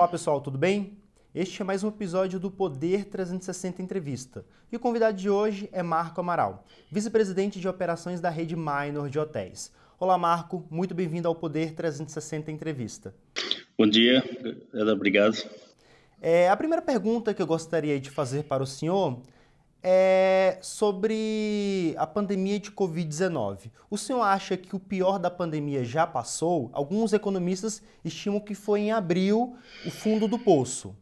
Olá pessoal, tudo bem? Este é mais um episódio do Poder 360 Entrevista. E o convidado de hoje é Marco Amaral, vice-presidente de operações da rede Minor de hotéis. Olá Marco, muito bem-vindo ao Poder 360 Entrevista. Bom dia, obrigado. A primeira pergunta que eu gostaria de fazer para o senhor é sobre a pandemia de Covid-19. O senhor acha que o pior da pandemia já passou? Alguns economistas estimam que foi em abril o fundo do poço.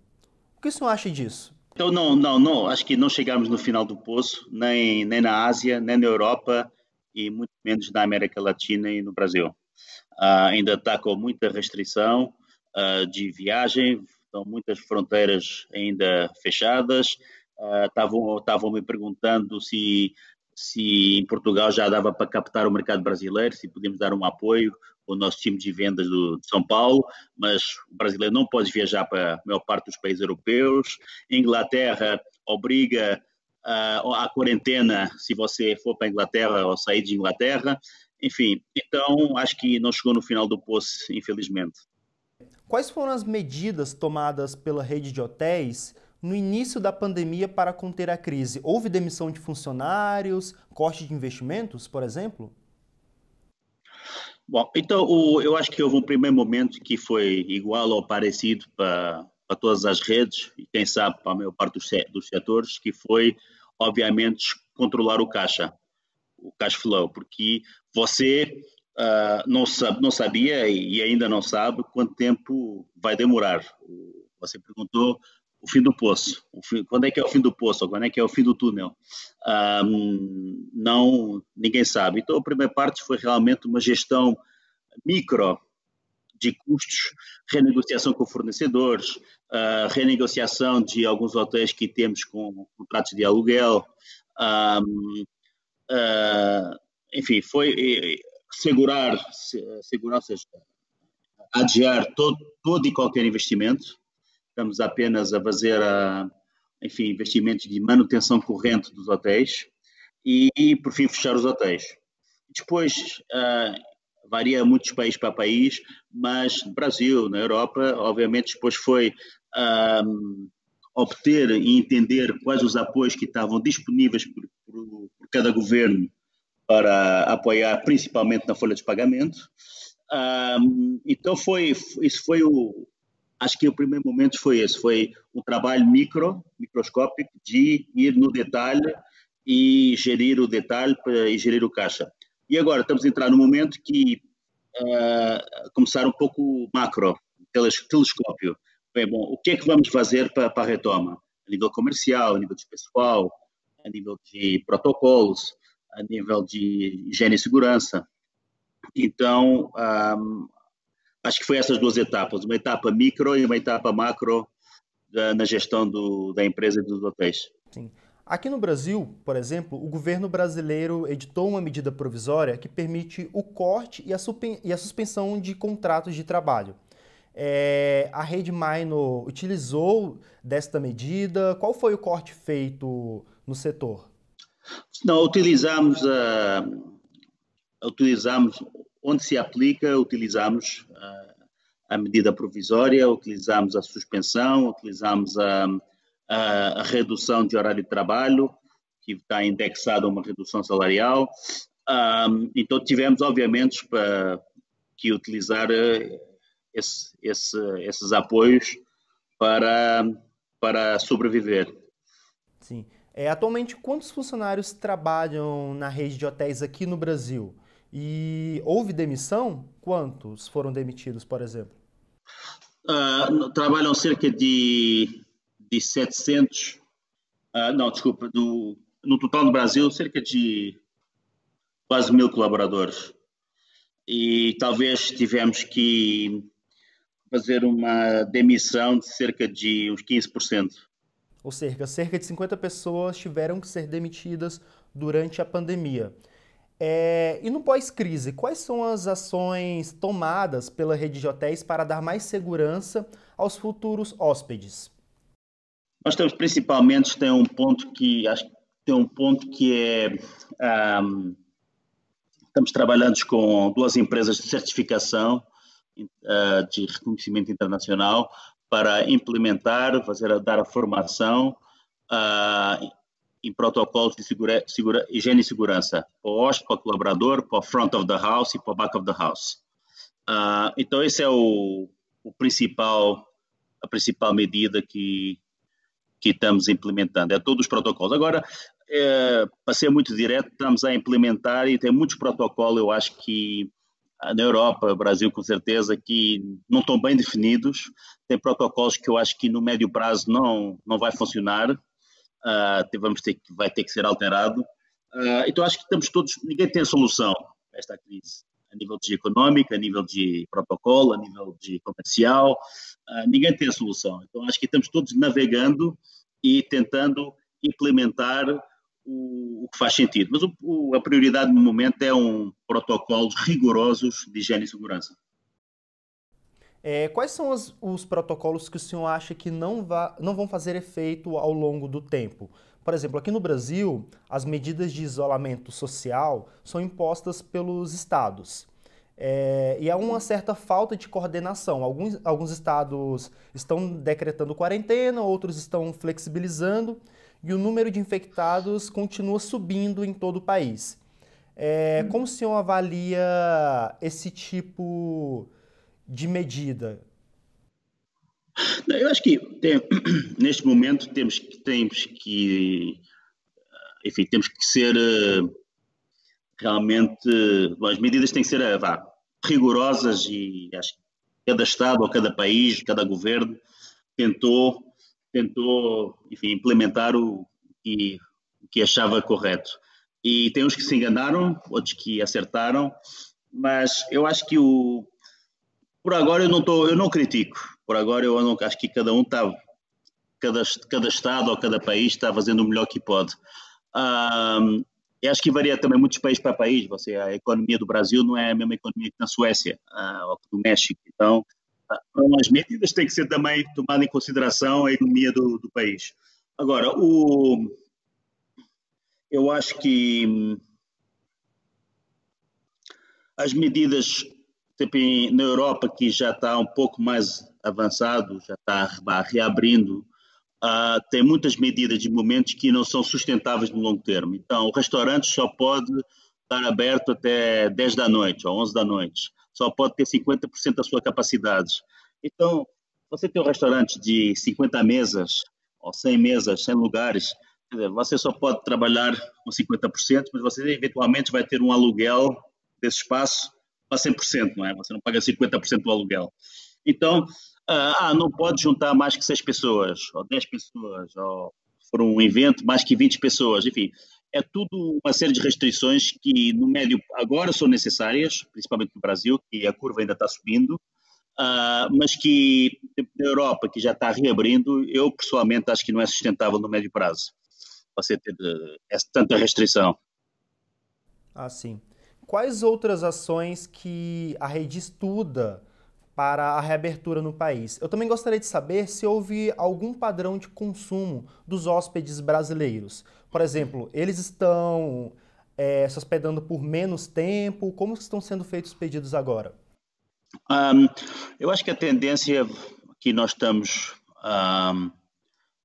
O que o senhor acha disso? Então, não, acho que não chegamos no final do poço, nem na Ásia, nem na Europa e muito menos na América Latina e no Brasil. Ainda está com muita restrição de viagem, estão muitas fronteiras ainda fechadas. Estavam me perguntando se em Portugal já dava para captar o mercado brasileiro, se podíamos dar um apoio ao nosso time de vendas de São Paulo, mas o brasileiro não pode viajar para a maior parte dos países europeus. A Inglaterra obriga a quarentena se você for para a Inglaterra ou sair de Inglaterra. Enfim, então acho que não chegou no final do poço, infelizmente. Quais foram as medidas tomadas pela rede de hotéis no início da pandemia para conter a crise? Houve demissão de funcionários, corte de investimentos, por exemplo? Bom, então eu acho que houve um primeiro momento que foi igual ou parecido para todas as redes e quem sabe para a maior parte dos setores, que foi, obviamente, controlar o cash flow, porque você não sabia e ainda não sabe quanto tempo vai demorar. Você perguntou o fim do poço. Quando é que é o fim do poço? Ou quando é que é o fim do túnel? Não, ninguém sabe. Então, a primeira parte foi realmente uma gestão micro de custos, renegociação com fornecedores, renegociação de alguns hotéis que temos com contratos de aluguel. Enfim, foi segurar, ou seja, adiar todo e qualquer investimento. Estamos apenas a fazer, enfim, investimentos de manutenção corrente dos hotéis e, por fim, fechar os hotéis. Depois, varia muito de país para país, mas no Brasil, na Europa, obviamente, depois foi obter e entender quais os apoios que estavam disponíveis por cada governo para apoiar, principalmente na folha de pagamento. Então, acho que o primeiro momento foi esse, foi um trabalho microscópico de ir no detalhe e gerir o detalhe e gerir o caixa. E agora estamos a entrar no momento que começar um pouco macro, telescópio. Bem, bom, o que é que vamos fazer para a retoma? A nível comercial, a nível de pessoal, a nível de protocolos, a nível de higiene e segurança. Então, acho que foi essas duas etapas, uma etapa micro e uma etapa macro na gestão da empresa e dos hotéis. Sim. Aqui no Brasil, por exemplo, o governo brasileiro editou uma medida provisória que permite o corte e a suspensão de contratos de trabalho. A rede Minor utilizou desta medida? Qual foi o corte feito no setor? Não, utilizamos onde se aplica, utilizamos a medida provisória, utilizamos a suspensão, utilizamos a redução de horário de trabalho, que está indexado a uma redução salarial. Então tivemos, obviamente, que utilizar esses apoios para sobreviver. Sim. Atualmente, quantos funcionários trabalham na rede de hotéis aqui no Brasil? E houve demissão? Quantos foram demitidos, por exemplo? Trabalham cerca de 700, não, desculpa, no total no Brasil, cerca de quase 1000 colaboradores. E talvez tivemos que fazer uma demissão de cerca de uns 15%. Ou seja, cerca de 50 pessoas tiveram que ser demitidas durante a pandemia. E no pós-crise, quais são as ações tomadas pela rede de hotéis para dar mais segurança aos futuros hóspedes? Nós temos principalmente, tem um ponto que é, estamos trabalhando com duas empresas de certificação de reconhecimento internacional para implementar, dar a formação em protocolos de higiene e segurança para o hóspede, para o colaborador, para o front of the house e para o back of the house. Então, esse é a principal medida que estamos implementando, é todos os protocolos. Agora, para ser muito direto, estamos a implementar e tem muitos protocolos, eu acho que na Europa, Brasil com certeza, que não estão bem definidos, tem protocolos que eu acho que no médio prazo não vai funcionar, vai ter que ser alterado. Então acho que estamos todos, ninguém tem solução para esta crise, a nível de económico, a nível de protocolo, a nível de comercial, ninguém tem a solução. Então acho que estamos todos navegando e tentando implementar o que faz sentido. Mas a prioridade no momento é protocolos rigorosos de higiene e segurança. Quais são os protocolos que o senhor acha que não vão fazer efeito ao longo do tempo? Por exemplo, aqui no Brasil, as medidas de isolamento social são impostas pelos estados. E há uma certa falta de coordenação. Alguns estados estão decretando quarentena, outros estão flexibilizando, e o número de infectados continua subindo em todo o país. Como o senhor avalia esse tipo de medida? Eu acho que neste momento temos que ser realmente, as medidas têm que ser rigorosas e acho que cada estado ou cada país, cada governo tentou enfim, implementar o que achava correto. E tem uns que se enganaram, outros que acertaram, mas eu acho que por agora eu não critico. Por agora eu não, acho que cada estado ou cada país está fazendo o melhor que pode. Eu acho que varia também muitos países para país. A economia do Brasil não é a mesma economia que na Suécia ou que no México. Então, as medidas têm que ser também tomadas em consideração a economia do país. Agora, eu acho que as medidas na Europa, que já está um pouco mais avançado, já está reabrindo, tem muitas medidas de momentos que não são sustentáveis no longo termo. Então, o restaurante só pode estar aberto até 10 da noite ou 11 da noite. Só pode ter 50% da sua capacidade. Então, você tem um restaurante de 50 mesas ou 100 mesas, 100 lugares, você só pode trabalhar com 50%, mas você eventualmente vai ter um aluguel desse espaço para 100%, não é? Você não paga 50% do aluguel. Então, não pode juntar mais que 6 pessoas, ou 10 pessoas, ou se for um evento, mais que 20 pessoas, enfim. É tudo uma série de restrições que no médio agora são necessárias, principalmente no Brasil, que a curva ainda está subindo, mas que na Europa, que já está reabrindo, eu pessoalmente acho que não é sustentável no médio prazo, você ter tanta restrição. Sim. Quais outras ações que a rede estuda para a reabertura no país? Eu também gostaria de saber se houve algum padrão de consumo dos hóspedes brasileiros. Por exemplo, eles estão se hospedando por menos tempo? Como estão sendo feitos os pedidos agora? Eu acho que a tendência que nós estamos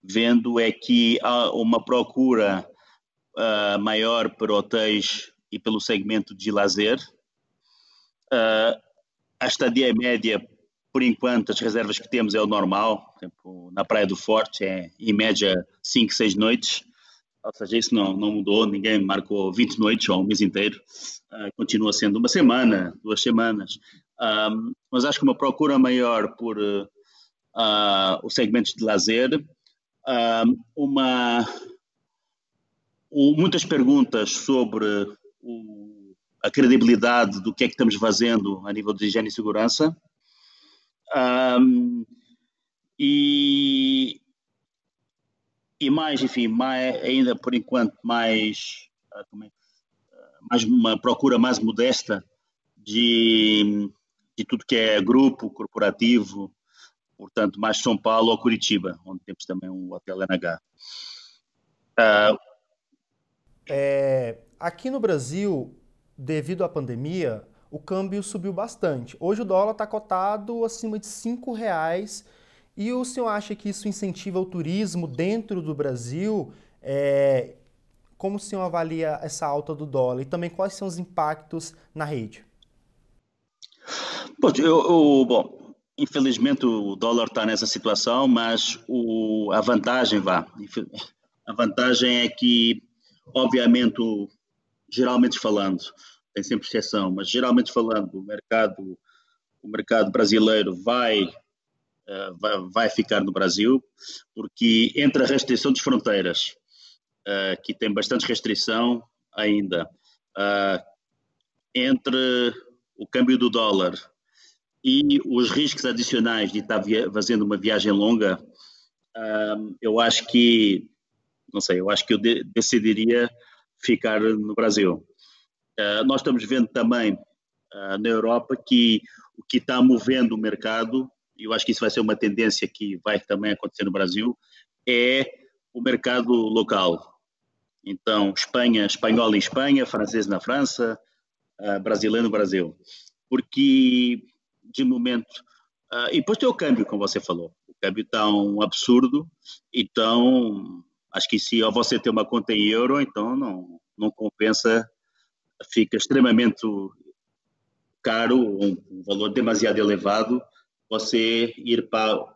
vendo é que há uma procura maior por hotéis e pelo segmento de lazer. A estadia média, por enquanto, as reservas que temos é o normal. Por exemplo, na Praia do Forte é, em média, 5, 6 noites. Ou seja, isso não mudou, ninguém marcou 20 noites ou um mês inteiro. Continua sendo uma semana, 2 semanas. Mas acho que uma procura maior por os segmentos de lazer. Muitas perguntas sobre a credibilidade do que é que estamos fazendo a nível de higiene e segurança. E mais, enfim, ainda por enquanto mais uma procura mais modesta de tudo que é grupo, corporativo, portanto, mais São Paulo ou Curitiba, onde temos também um hotel NH. Aqui no Brasil, devido à pandemia, o câmbio subiu bastante. Hoje o dólar está cotado acima de R$ 5,00 E o senhor acha que isso incentiva o turismo dentro do Brasil? Como o senhor avalia essa alta do dólar? E também quais são os impactos na rede? Pois, bom, infelizmente o dólar está nessa situação, mas a vantagem, a vantagem é que, obviamente, geralmente falando, tem sempre exceção, mas geralmente falando, o mercado brasileiro vai ficar no Brasil, porque entre a restrição das fronteiras, que tem bastante restrição ainda, entre o câmbio do dólar e os riscos adicionais de estar fazendo uma viagem longa, eu acho que, não sei, eu acho que eu decidiria ficar no Brasil. Nós estamos vendo também na Europa que o que está movendo o mercado, e eu acho que isso vai ser uma tendência que vai também acontecer no Brasil, é o mercado local. Então, espanhol em Espanha, francês na França, brasileiro no Brasil. Porque, de momento, e depois tem o câmbio, como você falou. O câmbio está um absurdo, então acho que se você tem uma conta em euro, então não compensa, fica extremamente caro, um valor demasiado elevado, você ir para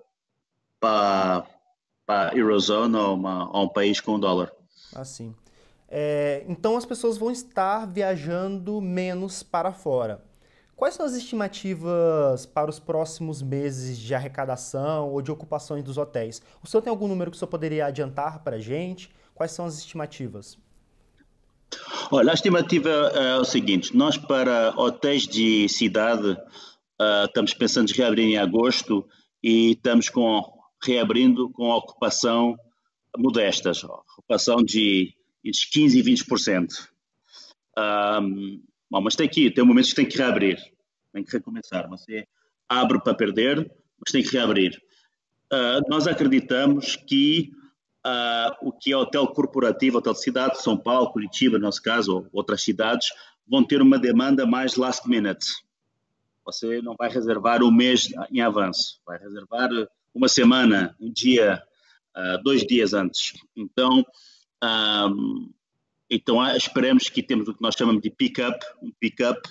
a Eurozone ou um país com dólar. Assim. Então as pessoas vão estar viajando menos para fora. Quais são as estimativas para os próximos meses de arrecadação ou de ocupações dos hotéis? O senhor tem algum número que o senhor poderia adiantar para a gente? Quais são as estimativas? Olha, a estimativa é o seguinte: nós para hotéis de cidade estamos pensando em reabrir em agosto e estamos reabrindo com ocupação modestas, ocupação de 15% e 20%. Bom, mas tem momentos que tem que reabrir, tem que recomeçar. Você abre para perder, mas tem que reabrir. Nós acreditamos que o que é hotel corporativo, hotel de cidade, São Paulo, Curitiba, no nosso caso, ou outras cidades, vão ter uma demanda mais last minute. Você não vai reservar um mês em avanço, vai reservar uma semana, um dia, 2 dias antes. Então esperemos que temos o que nós chamamos de pick-up, um pick-up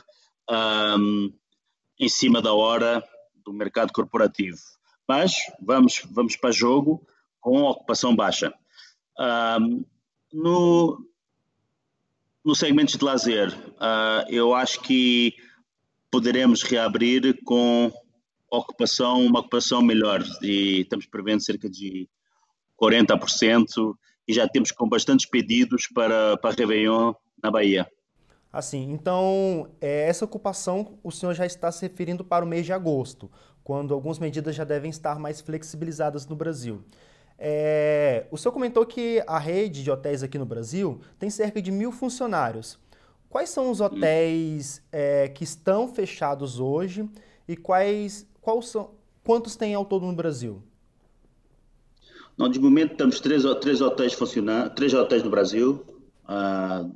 em cima da hora do mercado corporativo. Mas vamos para jogo com ocupação baixa. No segmento de lazer, eu acho que poderemos reabrir com uma ocupação melhor. E estamos prevendo cerca de 40% e já temos com bastantes pedidos para Réveillon na Bahia. Assim, então, essa ocupação o senhor já está se referindo para o mês de agosto, quando algumas medidas já devem estar mais flexibilizadas no Brasil. O senhor comentou que a rede de hotéis aqui no Brasil tem cerca de 1.000 funcionários. Quais são os hotéis que estão fechados hoje e quantos tem ao todo no Brasil? Não, de momento temos três hotéis funcionando, 3 hotéis no Brasil,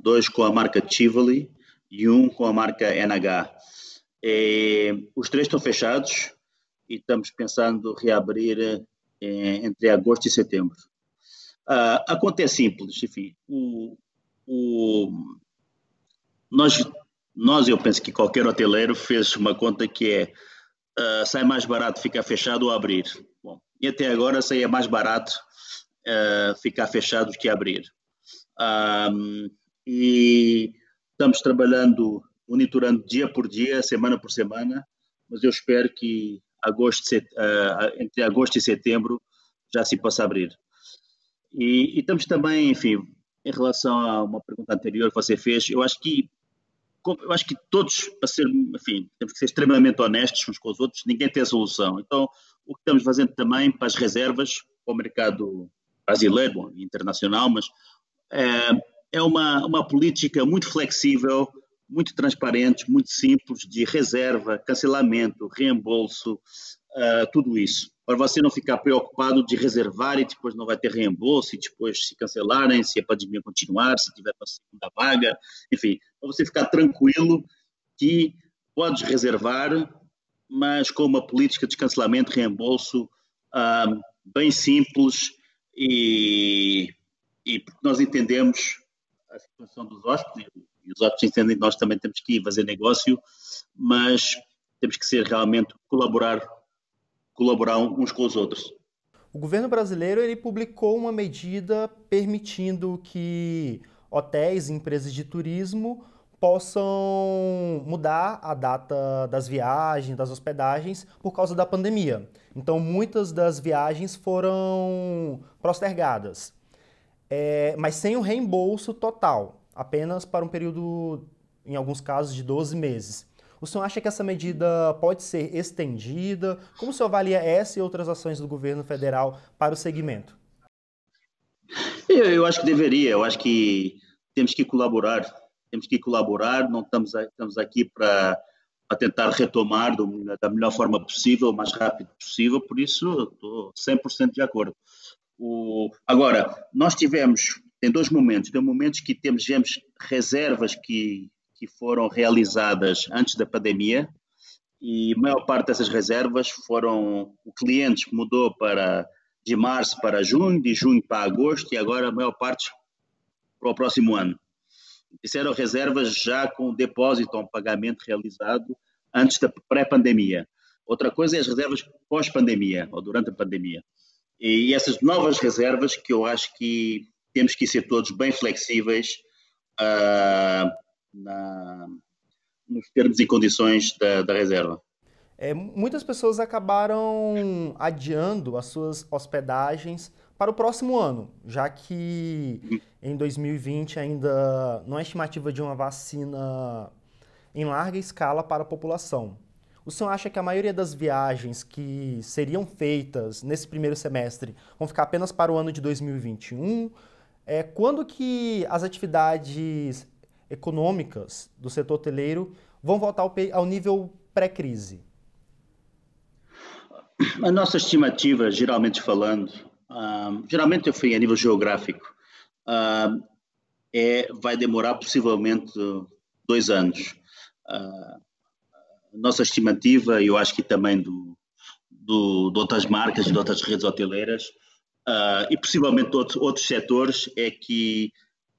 2 com a marca Tivoli e 1 com a marca NH. Os 3 estão fechados e estamos pensando reabrir entre agosto e setembro. A conta é simples, enfim. Eu penso que qualquer hoteleiro fez uma conta que sai mais barato ficar fechado ou abrir. Bom, e até agora saía mais barato ficar fechado do que abrir. E estamos trabalhando, monitorando dia por dia, semana por semana, mas eu espero que entre agosto e setembro já se possa abrir. E estamos também, enfim, em relação a uma pergunta anterior que você fez, eu acho que todos, enfim, temos que ser extremamente honestos uns com os outros, ninguém tem a solução. Então, o que estamos fazendo também para as reservas, para o mercado brasileiro, bom, internacional, mas é uma política muito flexível, muito transparente, muito simples, de reserva, cancelamento, reembolso, tudo isso. Para você não ficar preocupado de reservar e depois não vai ter reembolso, e depois se cancelarem, se a pandemia continuar, se tiver uma segunda vaga, enfim, para você ficar tranquilo que podes reservar, mas com uma política de cancelamento, reembolso bem simples e porque nós entendemos a situação dos hóspedes e os hóspedes entendem que nós também temos que ir fazer negócio, mas temos que ser realmente colaborar uns com os outros. O governo brasileiro ele publicou uma medida permitindo que hotéis e empresas de turismo possam mudar a data das viagens, das hospedagens, por causa da pandemia. Então, muitas das viagens foram postergadas, mas sem o reembolso total, apenas para um período, em alguns casos, de 12 meses. O senhor acha que essa medida pode ser estendida? Como o senhor avalia essa e outras ações do governo federal para o segmento? Eu acho que deveria, eu acho que temos que colaborar, não estamos aqui para tentar retomar da melhor forma possível, o mais rápido possível, por isso estou 100% de acordo. Agora, tem dois momentos, tem momentos que tivemos reservas que foram realizadas antes da pandemia e a maior parte dessas reservas o cliente mudou de março para junho, de junho para agosto e agora a maior parte para o próximo ano. Isso eram reservas já com depósito ou um pagamento realizado antes da pré-pandemia. Outra coisa é as reservas pós-pandemia ou durante a pandemia. E essas novas reservas que eu acho que temos que ser todos bem flexíveis nos termos e condições da reserva. Muitas pessoas acabaram adiando as suas hospedagens para o próximo ano, já que em 2020 ainda não há estimativa de uma vacina em larga escala para a população. O senhor acha que a maioria das viagens que seriam feitas nesse primeiro semestre vão ficar apenas para o ano de 2021? Quando que as atividades econômicas do setor hoteleiro vão voltar ao nível pré-crise? A nossa estimativa, geralmente falando, geralmente eu fui a nível geográfico, vai demorar possivelmente 2 anos. A nossa estimativa, eu acho que também de outras marcas e de outras redes hoteleiras, e possivelmente outros setores, é que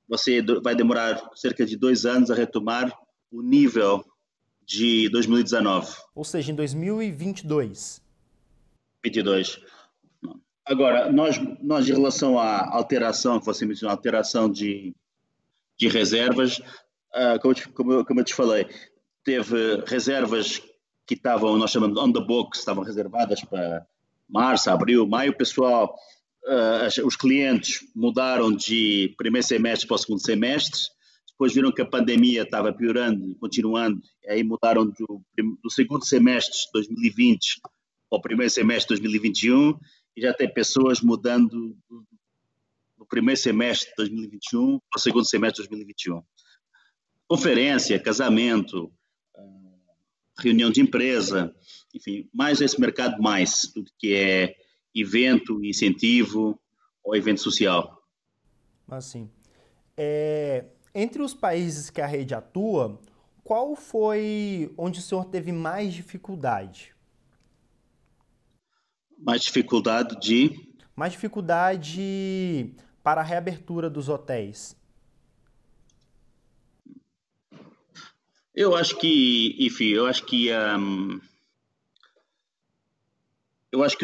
você vai demorar cerca de 2 anos a retomar o nível de 2019. Ou seja, em 2022. 22. Agora, nós em relação à alteração, que você mencionou, alteração de reservas, como eu te falei, teve reservas que nós chamamos on the books, estavam reservadas para março, abril, maio. O pessoal, os clientes mudaram de primeiro semestre para o segundo semestre, depois viram que a pandemia estava piorando e continuando, aí mudaram do segundo semestre de 2020 ao primeiro semestre de 2021 e já tem pessoas mudando do primeiro semestre de 2021 para o segundo semestre de 2021. Conferência, casamento, reunião de empresa, enfim, mais esse mercado tudo que é evento, incentivo ou evento social. Assim, entre os países que a rede atua, qual foi onde o senhor teve mais dificuldade? Mais dificuldade Mais dificuldade para a reabertura dos hotéis? Eu acho que, enfim, eu acho que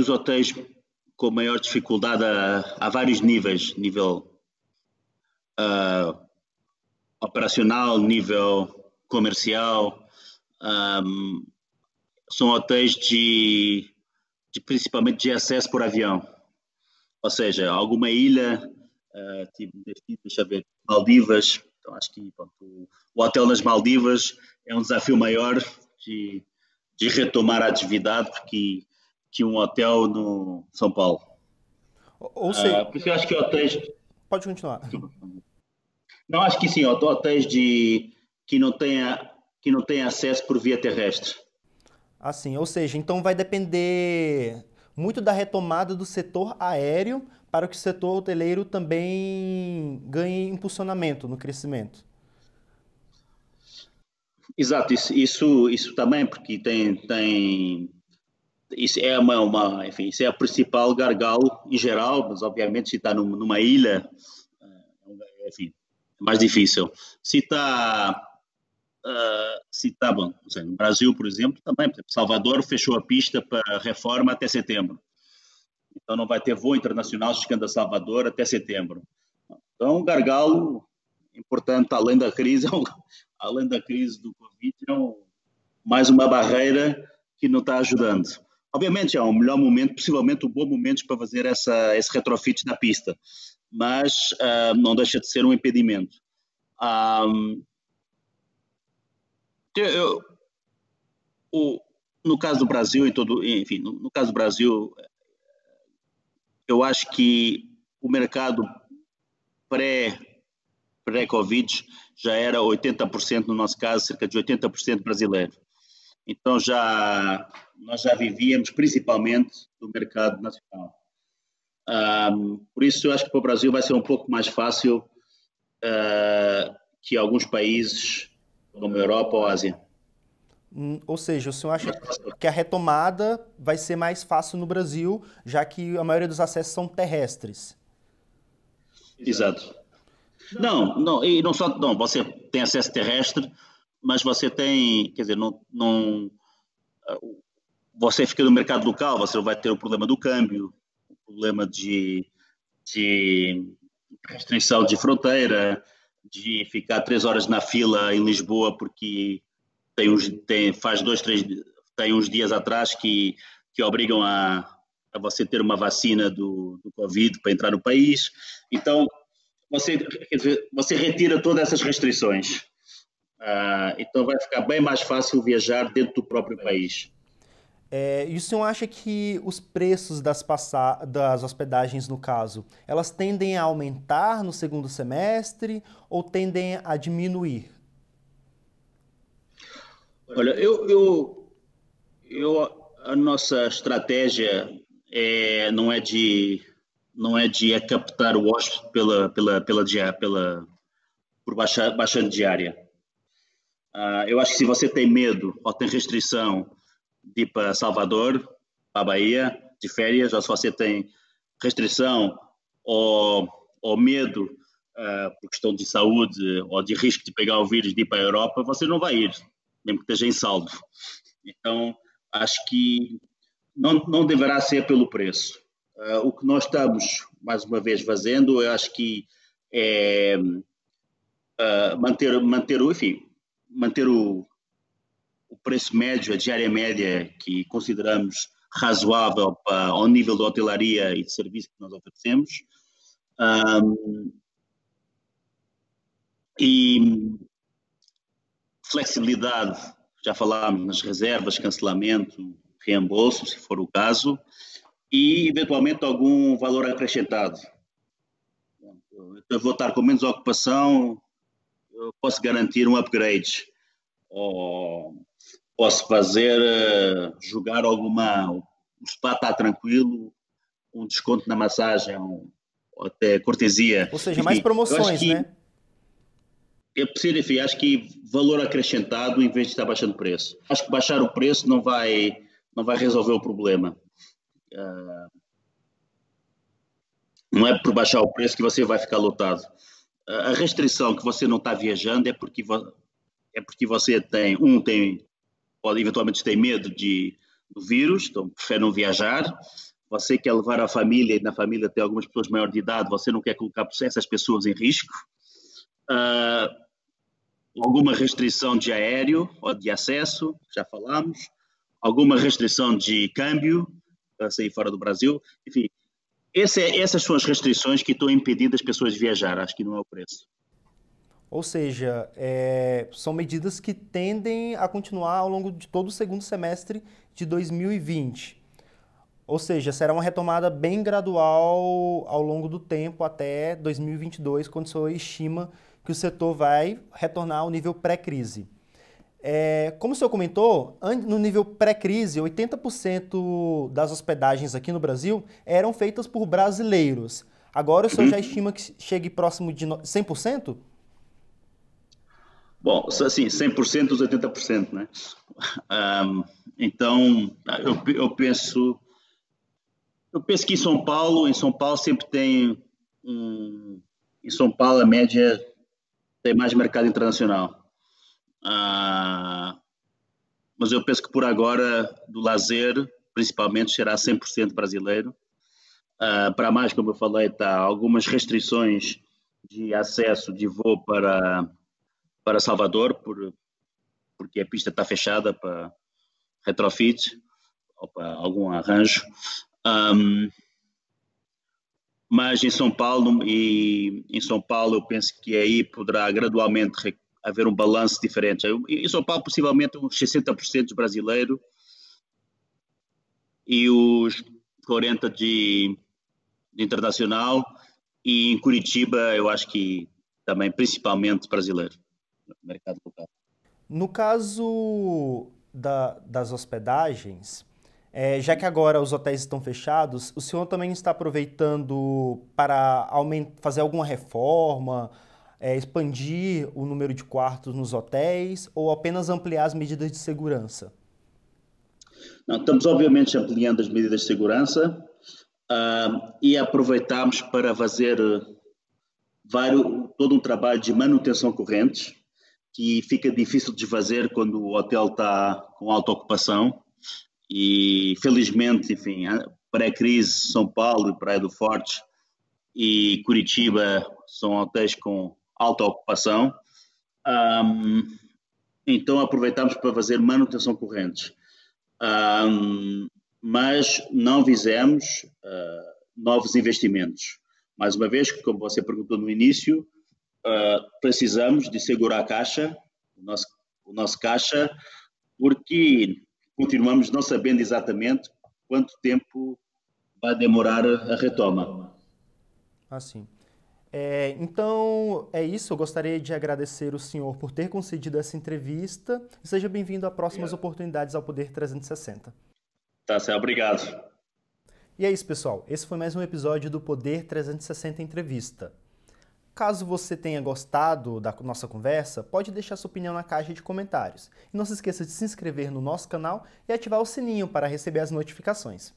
os hotéis com maior dificuldade há vários níveis, nível operacional, nível comercial, são hotéis principalmente de acesso por avião, ou seja, alguma ilha, tipo, deixa eu ver, Maldivas. Então acho que o hotel nas Maldivas é um desafio maior de retomar a atividade que um hotel no São Paulo. Ou seja, por isso eu acho que hotéis... Pode continuar. Não, acho que sim, hotéis que não têm acesso por via terrestre. Assim, ou seja, então vai depender muito da retomada do setor aéreo para que o setor hoteleiro também ganhe impulsionamento no crescimento. Exato, isso também, porque tem isso é enfim, isso é o principal gargalo em geral, mas obviamente se está numa ilha, enfim, é mais difícil. Se está bom, no Brasil, por exemplo, também, por exemplo, Salvador fechou a pista para a reforma até setembro. Então não vai ter voo internacional chegando a Salvador até setembro. Então, um gargalo importante, além da crise do Covid, mais uma barreira que não está ajudando. Obviamente é um melhor momento, possivelmente um bom momento para fazer esse retrofit da pista, mas não deixa de ser um impedimento. No caso do Brasil, enfim, no caso do Brasil, eu acho que o mercado pré-Covid já era 80%, no nosso caso, cerca de 80% brasileiro. Então nós já vivíamos principalmente do mercado nacional. Por isso eu acho que para o Brasil vai ser um pouco mais fácil que alguns países como a Europa ou a Ásia. Ou seja, o senhor acha que a retomada vai ser mais fácil no Brasil, já que a maioria dos acessos são terrestres? Exato. Não, e não só, não, você tem acesso terrestre, mas você tem, quer dizer, você fica no mercado local, você não vai ter o problema do câmbio, o problema de restrição de fronteira, de ficar 3 horas na fila em Lisboa porque tem uns dias atrás que obrigam a você ter uma vacina do Covid para entrar no país. Então, você retira todas essas restrições. Então vai ficar bem mais fácil viajar dentro do próprio país. E o senhor acha que os preços das hospedagens, no caso, elas tendem a aumentar no segundo semestre ou tendem a diminuir? Olha, a nossa estratégia não é de captar o hóspede por baixando diária. Eu acho que se você tem medo ou tem restrição de ir para Salvador, para a Bahia, de férias, ou se você tem restrição ou medo por questão de saúde ou de risco de pegar o vírus de ir para a Europa, você não vai ir, mesmo que esteja em saldo. Então, acho que não deverá ser pelo preço. O que nós estamos, mais uma vez, fazendo, eu acho que é manter o preço médio, a diária média, que consideramos razoável ao nível de hotelaria e de serviço que nós oferecemos. E flexibilidade, já falámos nas reservas, cancelamento, reembolso, se for o caso, e eventualmente algum valor acrescentado. Eu vou estar com menos ocupação, eu posso garantir um upgrade, ou posso jogar o spa está tranquilo, um desconto na massagem, ou até cortesia. Ou seja, mais promoções, né? É possível, enfim, acho que valor acrescentado em vez de estar baixando o preço. Acho que baixar o preço não vai resolver o problema. Não é por baixar o preço que você vai ficar lotado. A restrição que você não está viajando é porque você pode eventualmente ter medo do vírus, então prefere não viajar. Você quer levar a família e na família tem algumas pessoas maior de idade, você não quer colocar essas pessoas em risco. Alguma restrição de aéreo ou de acesso, já falámos. Alguma restrição de câmbio para sair fora do Brasil. Enfim, essas são as restrições que estão impedindo as pessoas de viajar. Acho que não é o preço. Ou seja, são medidas que tendem a continuar ao longo de todo o segundo semestre de 2020. Ou seja, será uma retomada bem gradual ao longo do tempo até 2022, quando o senhor estima que o setor vai retornar ao nível pré-crise. Como o senhor comentou, no nível pré-crise, 80% das hospedagens aqui no Brasil eram feitas por brasileiros. Agora o senhor já estima que chegue próximo de 100%? Bom, assim, 100% dos 80%, né? Então, eu penso que em São Paulo sempre tem em São Paulo a média tem mais mercado internacional. Ah, mas eu penso que por agora do lazer, principalmente, será 100% brasileiro. Para mais, como eu falei, está algumas restrições de acesso de voo para Salvador, porque a pista está fechada para retrofit ou para algum arranjo. Um, mas em São Paulo eu penso que aí poderá gradualmente haver um balanço diferente. Em São Paulo, possivelmente, uns 60% brasileiro e os 40% de internacional. E em Curitiba, eu acho que também, principalmente brasileiro, no mercado local. No caso das hospedagens, já que agora os hotéis estão fechados, o senhor também está aproveitando para fazer alguma reforma, expandir o número de quartos nos hotéis ou apenas ampliar as medidas de segurança? Não, estamos obviamente ampliando as medidas de segurança e aproveitamos para fazer todo um trabalho de manutenção corrente que fica difícil de fazer quando o hotel está com alta ocupação e felizmente, enfim, pré-crise São Paulo e Praia do Forte e Curitiba são hotéis com alta ocupação. Um, então aproveitamos para fazer manutenção corrente. Mas não fizemos novos investimentos. Mais uma vez, como você perguntou no início, precisamos de segurar a caixa, o nosso caixa, porque continuamos não sabendo exatamente quanto tempo vai demorar a retoma. Assim. Então, é isso. Eu gostaria de agradecer o senhor por ter concedido essa entrevista e seja bem-vindo a próximas Obrigado. oportunidades ao Poder 360. Tá certo, obrigado. E é isso, pessoal. Esse foi mais um episódio do Poder 360 Entrevista. Caso você tenha gostado da nossa conversa, pode deixar sua opinião na caixa de comentários. E não se esqueça de se inscrever no nosso canal e ativar o sininho para receber as notificações.